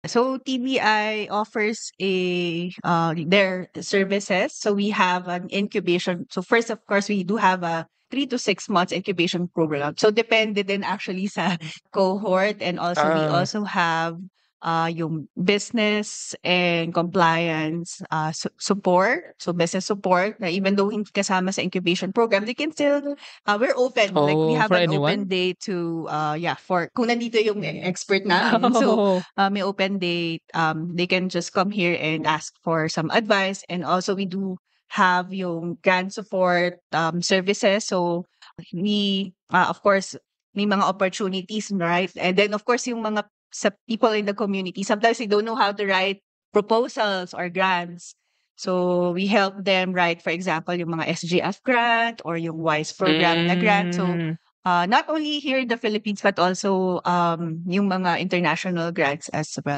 So TBI offers their services. So we have an incubation. So first, of course, we do have a 3 to 6 months incubation program. So depende din actually sa cohort, and also we Ah, also have yung business and compliance support. So business support na even though hindi kasama sa incubation program, they can still we're open. Like we oh, have for an open anyone? day to for kung nandito yung expert namin. So Oh, may open day, they can just come here and ask for some advice. And also we do have yung grant support services. So we, of course, may mga opportunities, right? And then of course yung mga sa people in the community, sometimes they don't know how to write proposals or grants. So we help them write, for example, yung mga SGF grant or yung WISE program na grant. So hmm. not only here in the Philippines, but also yung mga international grants as well.